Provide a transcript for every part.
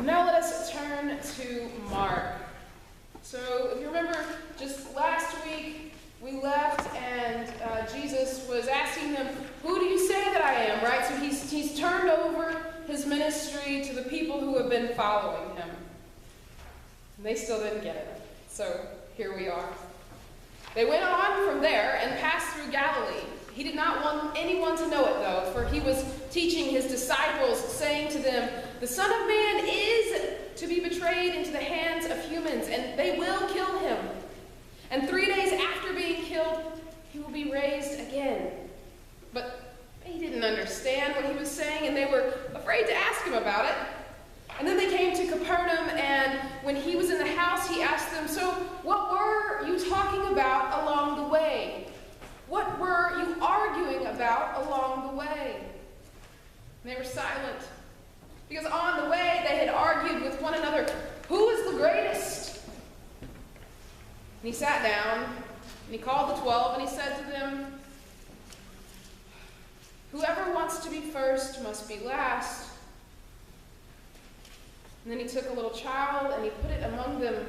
Now let us turn to Mark. So if you remember, just last week we left and Jesus was asking them, who do you say that I am, right? So he's turned over his ministry to the people who have been following him. And they still didn't get it. So here we are. They went on from there and passed through Galilee. He did not want anyone to know it, though, for he was teaching his disciples, saying to them, the Son of Man is to be betrayed into the hands of humans, and they will kill him. And 3 days after being killed, he will be raised again. But they didn't understand what he was saying, and they were afraid to ask him about it. And then they came to Capernaum, and when he was in the house, he asked them, so what were you talking about along the way? What were you arguing about along the way? And they were silent, because on the way they had argued with one another, who is the greatest? And he sat down, and he called the 12, and he said to them, whoever wants to be first must be last. And then he took a little child, and he put it among them.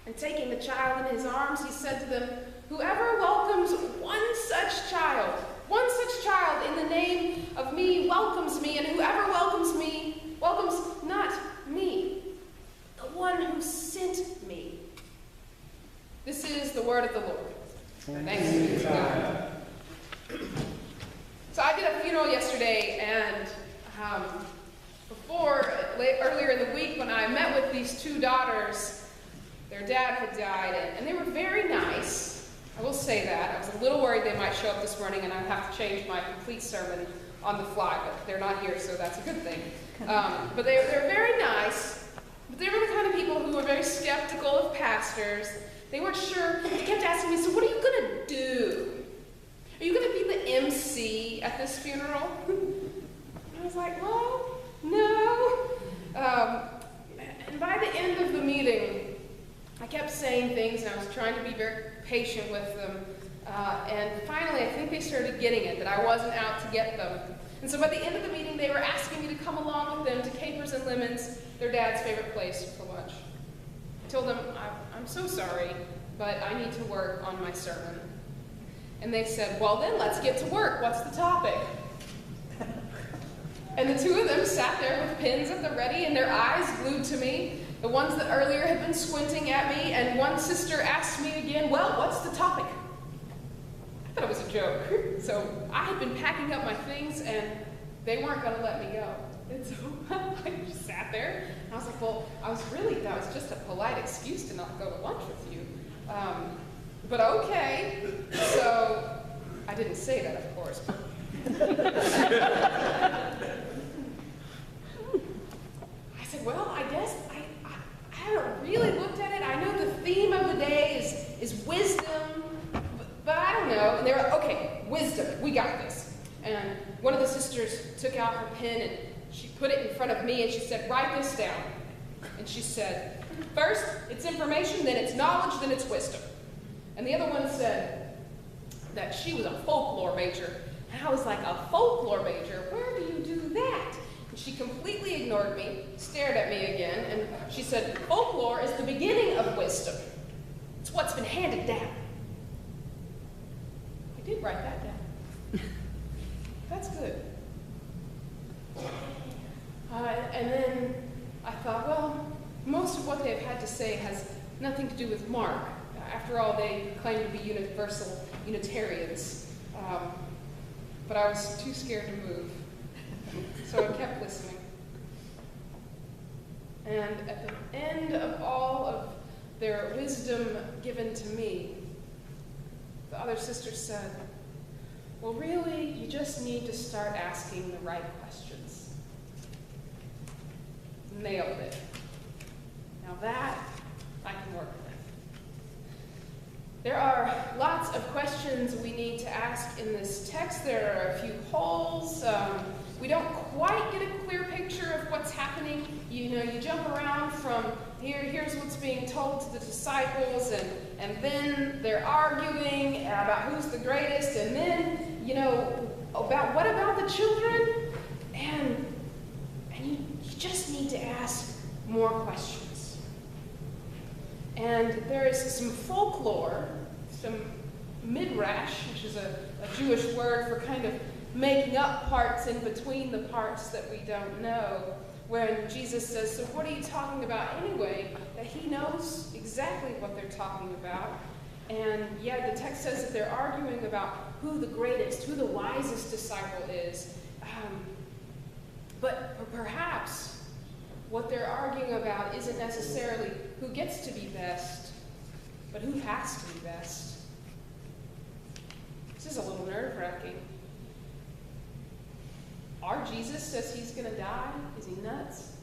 And taking the child in his arms, he said to them, whoever welcomes one such child in the name of me welcomes me, and whoever welcomes me welcomes not me, the one who sent me. This is the word of the Lord. Thanks be to God. So I did a funeral yesterday, and earlier in the week when I met with these two daughters, their dad had died, and they were very nice. I will say that. I was a little worried they might show up this morning and I'd have to change my complete sermon on the fly, but they're not here, so that's a good thing. But they're very nice, but they were the kind of people who were very skeptical of pastors. They weren't sure. They kept asking me, so what are you going to do? Are you going to be the MC at this funeral? And I was like, well, no. And by the end of the meeting, I kept saying things, and I was trying to be very patient with them. And finally, I think they started getting it, that I wasn't out to get them. And so by the end of the meeting, they were asking me to come along with them to Capers and Lemons, their dad's favorite place for lunch. I told them, I'm so sorry, but I need to work on my sermon. And they said, well then, let's get to work. What's the topic? And the two of them sat there with pens at the ready and their eyes glued to me, the ones that earlier had been squinting at me, and one sister asked me again, well, what's the topic? I thought it was a joke. So I had been packing up my things, and they weren't going to let me go. And so I just sat there, and I was like, well, that was just a polite excuse to not go to lunch with you. But okay. So I didn't say that, of course. I said, well, I guess I haven't really looked at it. I know the theme of the day is wisdom, but I don't know. And they were like, okay, wisdom, we got this. And one of the sisters took out her pen and she put it in front of me and she said, write this down. And she said, first, it's information, then it's knowledge, then it's wisdom. And the other one said that she was a folklore major. And I was like, a folklore major? Where do you do that? And she completely ignored me, stared at me again, and she said, folklore is the beginning of wisdom. It's what's been handed down. I did write that down. That's good. And then I thought, well, most of what they've had to say has nothing to do with Mark. After all, they claim to be universal Unitarians. But I was too scared to move. So I kept listening. And at the end of all of their wisdom given to me, the other sister said, well, really, you just need to start asking the right questions. Nailed it. Now that I can work with. There are lots of questions we need to ask in this text. There are a few holes. We don't quite get a clear picture of what's happening. You jump around from here's what's being told to the disciples, and then they're arguing about who's the greatest, and then, about what about the children? And you just need to more questions. And there is some folklore, some midrash, which is a Jewish word for kind of making up parts in between the parts that we don't know, when Jesus says, so what are you talking about anyway? That he knows exactly what they're talking about. And yeah, the text says that they're arguing about who the greatest, who the wisest disciple is. But perhaps what they're arguing about isn't necessarily who gets to be best, but who has to be best. This is a little nerve-wracking. Our Jesus says he's going to die. Is he nuts?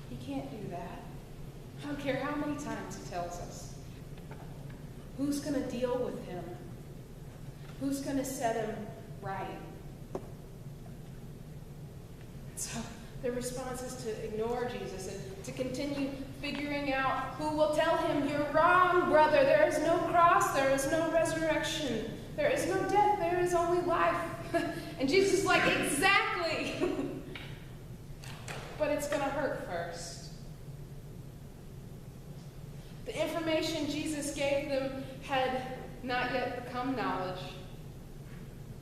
He can't do that. I don't care how many times he tells us. Who's going to deal with him? Who's going to set him right? So their response is to ignore Jesus and to continue figuring out who will tell him, you're wrong, brother. There is no cross. There is no resurrection. There is no death. There is only life. And Jesus is like, exactly. But it's going to hurt first. The information Jesus gave them had not yet become knowledge.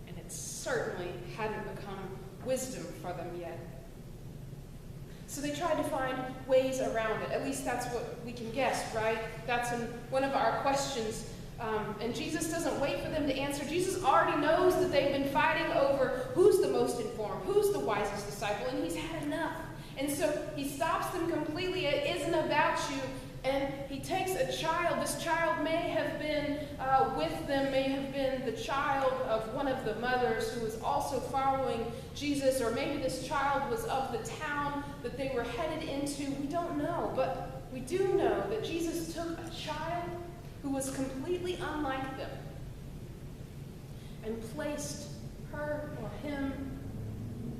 And it certainly hadn't become wisdom for them yet. So they tried to find ways around it. At least that's what we can guess, right? That's in one of our questions. And Jesus doesn't wait for them to answer. Jesus already knows that they've been fighting over who's the most informed, who's the wisest disciple, and he's had enough. And so he stops them completely. It isn't about you. And he takes a child. This child may have been with them, may have been the child of one of the mothers who was also following Jesus, or maybe this child was of the town that they were headed into. We don't know, but we do know that Jesus took a child who was completely unlike them and placed her or him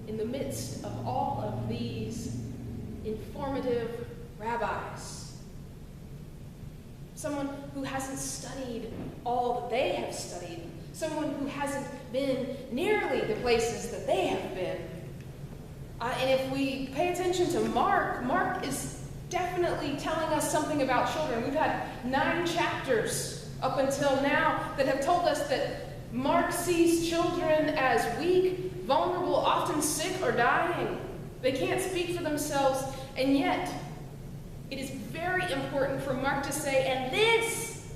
in the midst of all of these informative rabbis. Someone who hasn't studied all that they have studied. Someone who hasn't been nearly the places that they have been. And if we pay attention to Mark is definitely telling us something about children. We've had 9 chapters up until now that have told us that Mark sees children as weak, vulnerable, often sick or dying. They can't speak for themselves, and yet it is very important for Mark to say, and this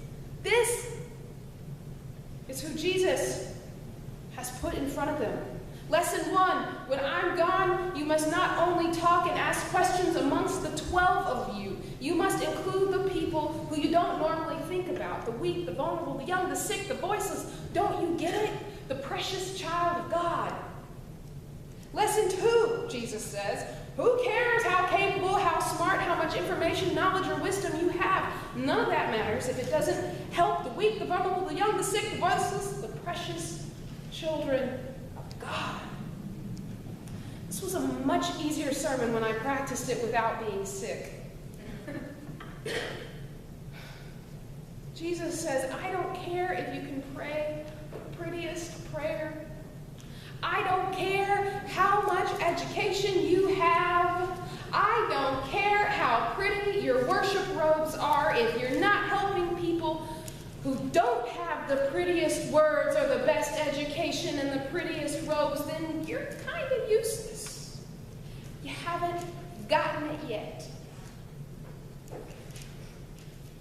is who Jesus has put in front of them. Lesson 1, when I'm gone, you must not only talk and ask questions amongst the 12 of you. You must include the people who you don't normally think about. The weak, the vulnerable, the young, the sick, the voiceless. Don't you get it? The precious child of God. Lesson 2, Jesus says, who cares how capable, how smart, how much information, knowledge, or wisdom you have? None of that matters if it doesn't help the weak, the vulnerable, the young, the sick, the voiceless, the precious children of God. This was a much easier sermon when I practiced it without being sick. Jesus says, I don't care if you can pray the prettiest prayer. I don't care how much education you have. I don't care how pretty your worship robes are. If you're not helping people who don't have the prettiest words or the best education and the prettiest robes, then you're kind of useless. You haven't gotten it yet.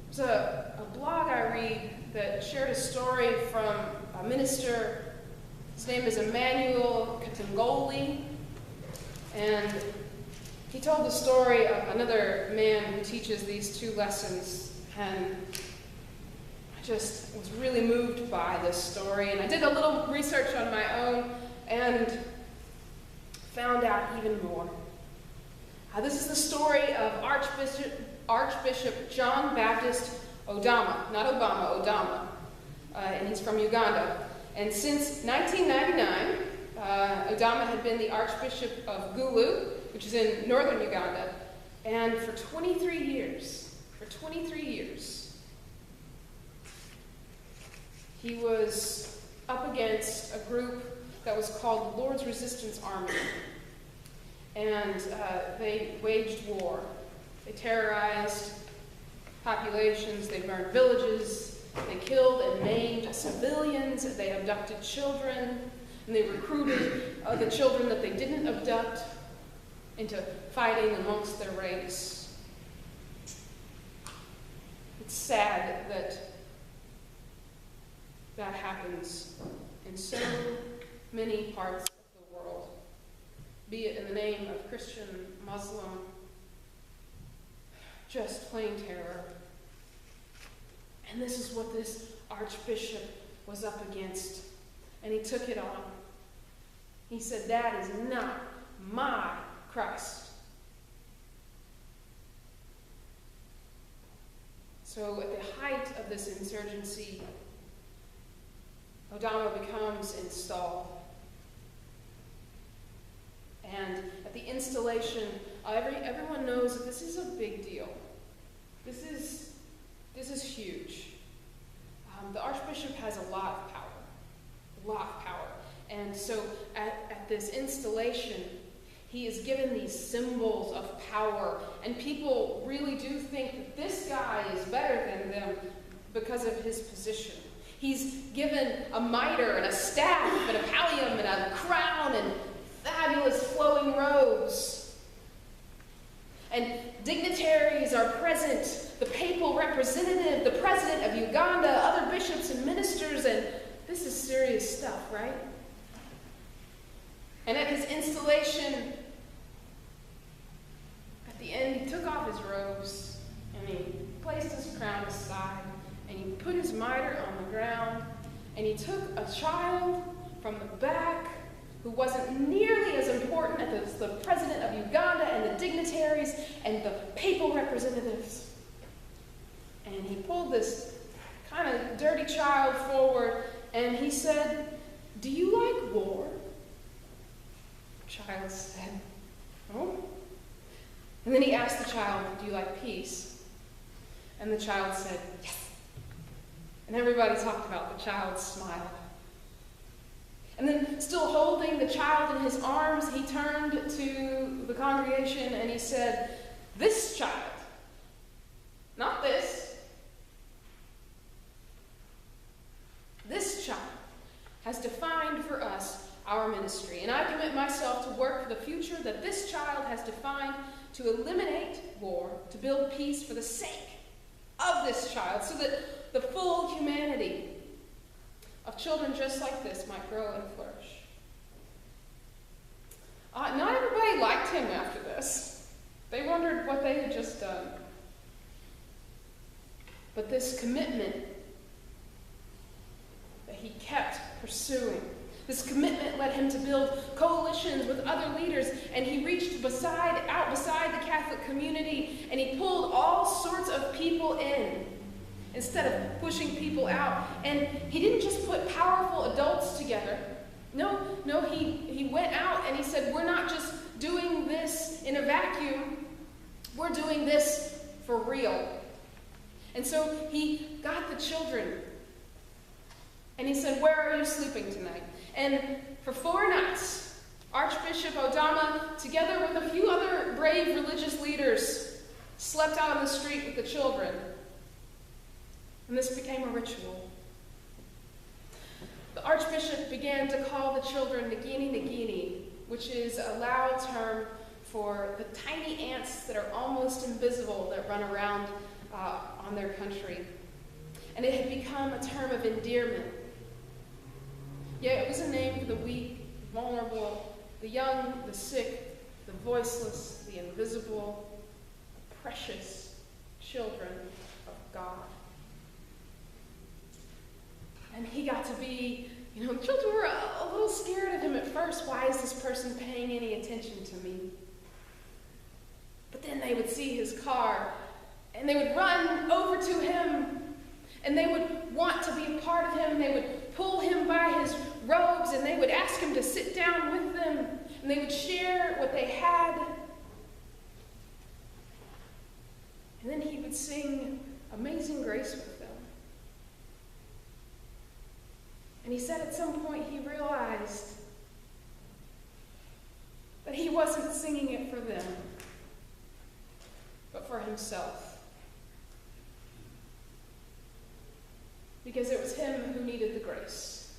There's a blog I read that shared a story from a minister. His name is Emmanuel Katangoli, and he told the story of another man who teaches these 2 lessons, and I just was really moved by this story, and I did a little research on my own and found out even more. This is the story of Archbishop John Baptist Odama, not Obama, Odama, and he's from Uganda. And since 1999, Odama had been the Archbishop of Gulu, which is in northern Uganda, and for 23 years, he was up against a group that was called the Lord's Resistance Army. And they waged war. They terrorized populations, they burned villages, they killed and maimed civilians, they abducted children, and they recruited the children that they didn't abduct into fighting amongst their ranks. It's sad that that happens in so many parts of the world, be it in the name of Christian, Muslim, just plain terror. And this is what this archbishop was up against. And he took it on. He said, that is not my Christ. So at the height of this insurgency, Odama becomes installed. And at the installation, everyone knows that this is a big deal. This is huge. The archbishop has a lot of power. And so at this installation, he is given these symbols of power. And people really do think that this guy is better than them because of his position. He's given a mitre and a staff and a pallium and a crown and fabulous flowing robes. And dignitaries are present, the papal representative, the president of Uganda, other bishops and ministers, and this is serious stuff, right? And at his installation, at the end, he took off his robes, and he placed his crown aside, and he put his mitre on the ground, and he took a child from the back who wasn't nearly as important as the president of Uganda and the dignitaries and the papal representatives. And he pulled this kind of dirty child forward, and he said, "Do you like war?" The child said, "Oh." And then he asked the child, "Do you like peace?" And the child said, "Yes." And everybody talked about the child's smile. And then, still holding the child in his arms, he turned to the congregation and he said, "This child, not this, this child has defined for us our ministry. And I commit myself to work for the future that this child has defined, to eliminate war, to build peace for the sake of this child, so that the full humanity of children just like this might grow and flourish." Not everybody liked him after this. They wondered what they had just done. But this commitment that he kept pursuing, this commitment led him to build coalitions with other leaders, and he reached out beside the Catholic community, and he pulled all sorts of people in instead of pushing people out. And he didn't just put powerful adults together. No, he went out and he said, "We're not just doing this in a vacuum. We're doing this for real." And so he got the children and he said, "Where are you sleeping tonight?" And for 4 nights, Archbishop Odama, together with a few other brave religious leaders, slept out on the street with the children. And this became a ritual. The Archbishop began to call the children Ngini Ngini, which is a Lao term for the tiny ants that are almost invisible that run around on their country. And it had become a term of endearment. Yet it was a name for the weak, vulnerable, the young, the sick, the voiceless, the invisible, the precious children of God. And he got to be, the children were a little scared of him at first. Why is this person paying any attention to me? But then they would see his car, and they would run over to him, and they would want to be a part of him. They would pull him by his robes, and they would ask him to sit down with them, and they would share what they had. And then he would sing Amazing Grace with them. And he said at some point he realized that he wasn't singing it for them, but for himself. Because it was him who needed the grace.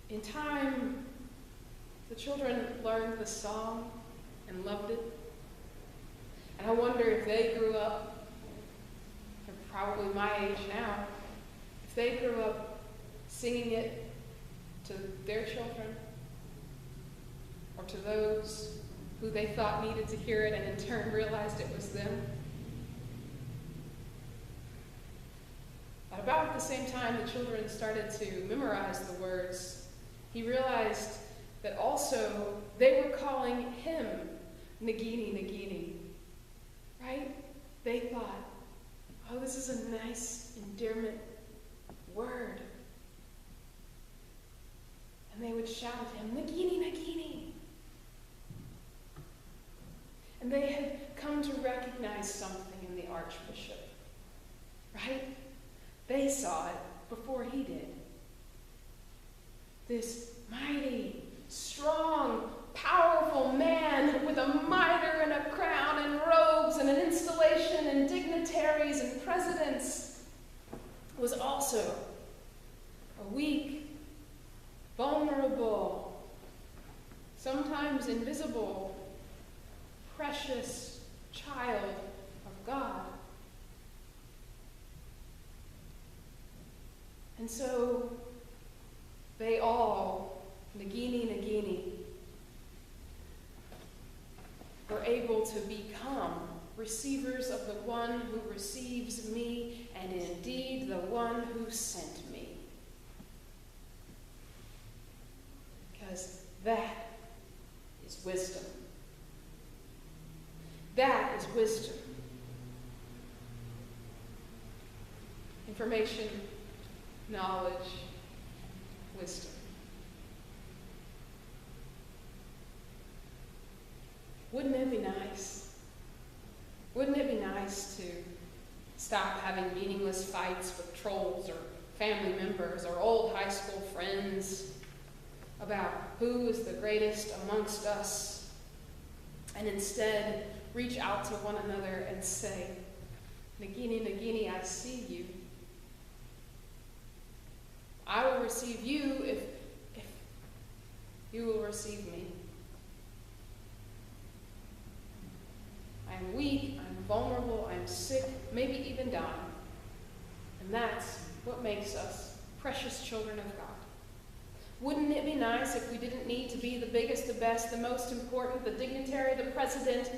In time, the children learned the song and loved it. And I wonder if they grew up, they're probably my age now, if they grew up singing it to their children or to those who they thought needed to hear it and in turn realized it was them. At about the same time the children started to memorize the words, he realized that also they were calling him Ngini Ngini, right? They thought, oh, this is a nice endearment word. And they would shout at him, Ngini Ngini. And they had come to recognize something in the archbishop, right? They saw it before he did. This mighty, strong, powerful man with a mitre and a crown and robes and an installation and dignitaries and presidents was also a weak, vulnerable, sometimes invisible, precious child of God. And so they all, Ngini Ngini, were able to become receivers of the one who receives me, and indeed the one who sent me. Because that is wisdom. That is wisdom. Information, knowledge, wisdom. Wouldn't it be nice? Wouldn't it be nice to stop having meaningless fights with trolls or family members or old high school friends about who is the greatest amongst us, and instead reach out to one another and say, Ngini Ngini, I see you. I will receive you if you will receive me. I'm weak, I'm vulnerable, I'm sick, maybe even dying. And that's what makes us precious children of God. Wouldn't it be nice if we didn't need to be the biggest, the best, the most important, the dignitary, the president,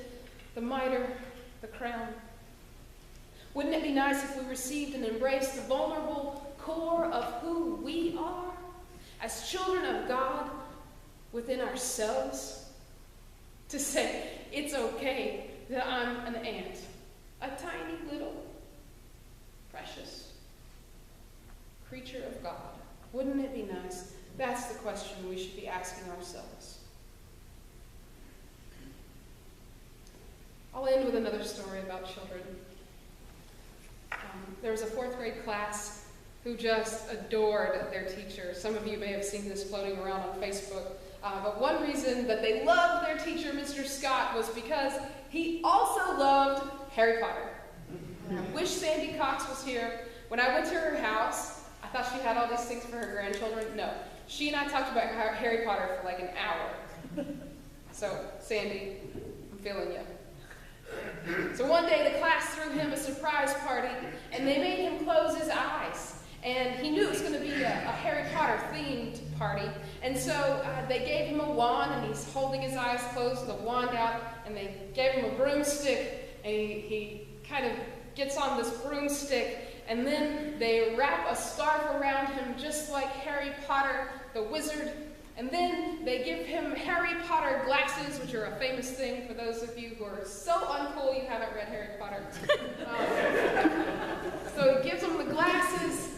the mitre, the crown? Wouldn't it be nice if we received and embraced the vulnerable core of who we are as children of God within ourselves? To say, it's okay that I'm an ant, a tiny little precious creature of God. Wouldn't it be nice? That's the question we should be asking ourselves. I'll end with another story about children. There was a 4th grade class who just adored their teacher. Some of you may have seen this floating around on Facebook. But one reason that they loved their teacher, Mr. Scott, was because he also loved Harry Potter. I wish Sandy Cox was here. When I went to her house, I thought she had all these things for her grandchildren. No. She and I talked about Harry Potter for like an hour. So, Sandy, I'm feeling you. So one day the class threw him a surprise party, and they made him close his eyes. And he knew it was going to be a Harry Potter themed party. And so they gave him a wand, and he's holding his eyes closed, the wand out, and they gave him a broomstick, and he kind of gets on this broomstick, and then they wrap a scarf around him just like Harry Potter, the wizard, and then they give him Harry Potter glasses, which are a famous thing for those of you who are so uncool you haven't read Harry Potter. So he gives him the glasses,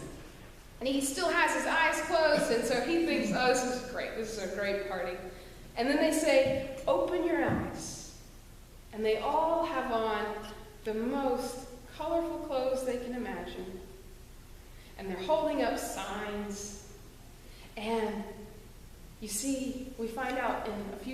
and he still has his eyes closed, and so he thinks, oh, this is great. This is a great party. And then they say, open your eyes. And they all have on the most colorful clothes they can imagine. And they're holding up signs. And You see, we find out in a few